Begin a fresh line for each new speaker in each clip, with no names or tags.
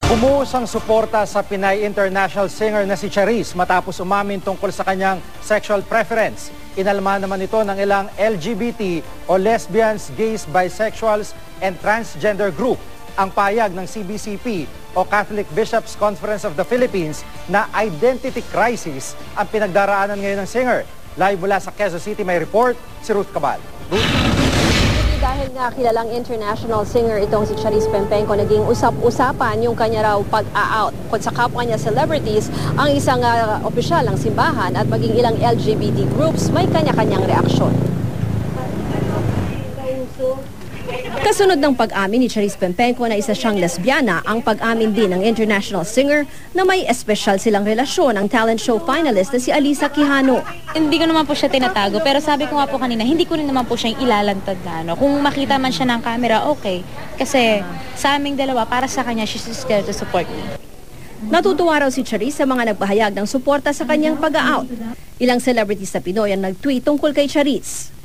Bumuhos ang suporta sa Pinay international singer na si Charisse matapos umamin tungkol sa kanyang sexual preference. Inalma naman ito ng ilang LGBT o lesbians, gays, bisexuals, and transgender group. Ang payag ng CBCP o Catholic Bishops Conference of the Philippines na identity crisis ang pinagdaraanan ngayon ng singer. Live mula sa Quezon City may report si Ruth Cabal.
Dahil nga kilalang international singer itong si Charisse Pempenco, naging usap-usapan yung kanya raw pag-out sa kapwa niya celebrities, ang isang opisyal ng simbahan at maging ilang LGBT groups may kanya-kanyang reaksyon. Kasunod ng pag-amin ni Charisse Pempenco na isa siyang lesbiana, ang pag-amin din ng international singer na may espesyal silang relasyon ang talent show finalist na si Alisa Quijano.
Hindi ko naman po siya tinatago, pero sabi ko nga po kanina, hindi ko rin naman po siyang ilalantad na. Kung makita man siya ng camera, okay. Kasi sa aming dalawa, para sa kanya, she's there to support me.
Natutuwa raw si Charisse sa mga nagpahayag ng suporta sa kanyang pag-out. Ilang celebrities sa Pinoy ang nag-tweet tungkol kay Charisse.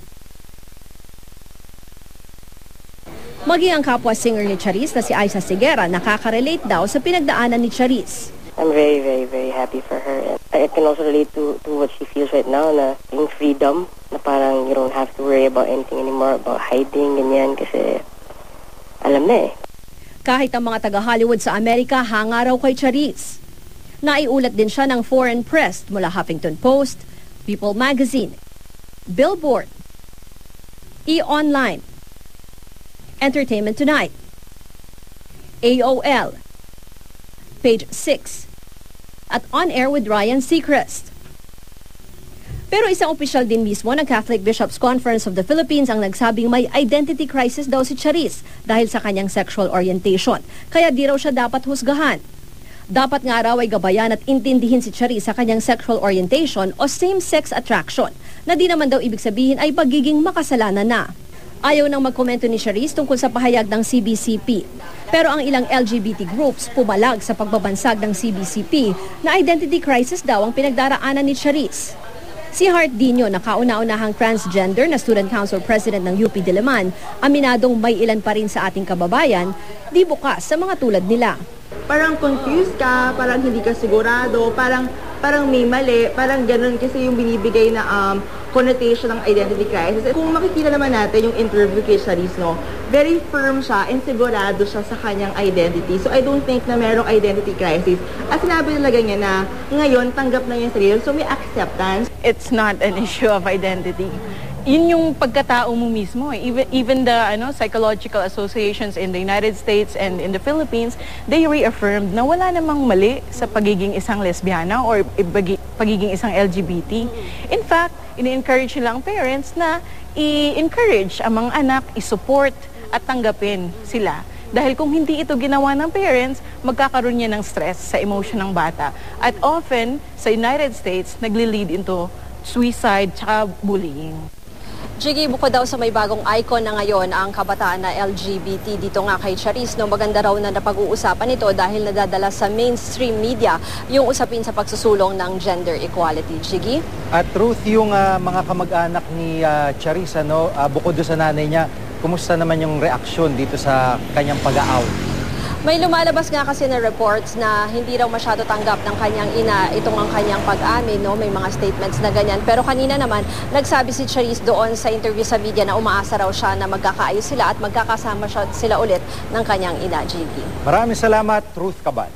Maging ang kapwa singer ni Charisse na si Aiza Sigera nakaka-relate daw sa pinagdaanan ni Charisse.
I'm very happy for her. I can also relate to what she feels right now na yung freedom, na parang you don't have to worry about anything anymore, about hiding, ganyan, kasi alam na eh.
Kahit ang mga taga-Hollywood sa Amerika hanga raw kay Charisse. Naiulat din siya ng foreign press mula Huffington Post, People Magazine, Billboard, E-Online, Entertainment Tonight, AOL, Page 6, at On Air with Ryan Seacrest. Pero isang opisyal din mismo ng Catholic Bishops Conference of the Philippines ang nagsabing may identity crisis daw si Charisse dahil sa kanyang sexual orientation, kaya di raw siya dapat husgahan. Dapat nga raw ay gabayan at intindihin si Charisse sa kanyang sexual orientation o same-sex attraction, na di naman daw ibig sabihin ay pagiging makasalanan na. Ayaw nang magkomento ni Charisse tungkol sa pahayag ng CBCP. Pero ang ilang LGBT groups pumalag sa pagbabansag ng CBCP na identity crisis daw ang pinagdaraanan ni Charisse. Si Heart Dino, na kauna-unahang transgender na Student Council President ng UP Diliman, aminadong may ilan pa rin sa ating kababayan, di bukas sa mga tulad nila.
Parang confused ka, parang hindi ka sigurado, parang may mali, parang ganun kasi yung binibigay na connotation ng identity crisis. Kung makikita naman natin yung interview kay Charisse, no, very firm siya and sigurado siya sa kanyang identity. So I don't think na merong identity crisis. At sinabi talaga niya na ngayon tanggap na yung sarili. So may acceptance.
It's not an issue of identity. Yun yung pagkatao mo mismo. Even the psychological associations in the United States and in the Philippines, they reaffirmed na wala namang mali sa pagiging isang lesbiana or pagiging isang LGBT. In fact, ini-encourage nila ang parents na i-encourage ang mga anak, i-support at tanggapin sila. Dahil kung hindi ito ginawa ng parents, magkakaroon niya ng stress sa emotion ng bata. At often, sa United States, nagli-lead into suicide tsaka bullying.
Jiggy, bukod daw sa may bagong icon na ngayon ang kabataan na LGBT dito nga kay Charisse, no, maganda raw na napag-uusapan ito dahil nadadala sa mainstream media yung usapin sa pagsusulong ng gender equality. Jiggy?
At Ruth, yung mga kamag-anak ni Charisse, bukod doon sa nanay niya, kumusta naman yung reaksyon dito sa kanyang pag-out?
May lumalabas nga kasi na reports na hindi raw masyado tanggap ng kanyang ina itong ang kanyang pag-amin, no? May mga statements na ganyan. Pero kanina naman, nagsabi si Charisse doon sa interview sa media na umaasa raw siya na magkakaayos sila at magkakasama sila ulit ng kanyang ina, JP.
Maraming salamat, Ruth Cabal.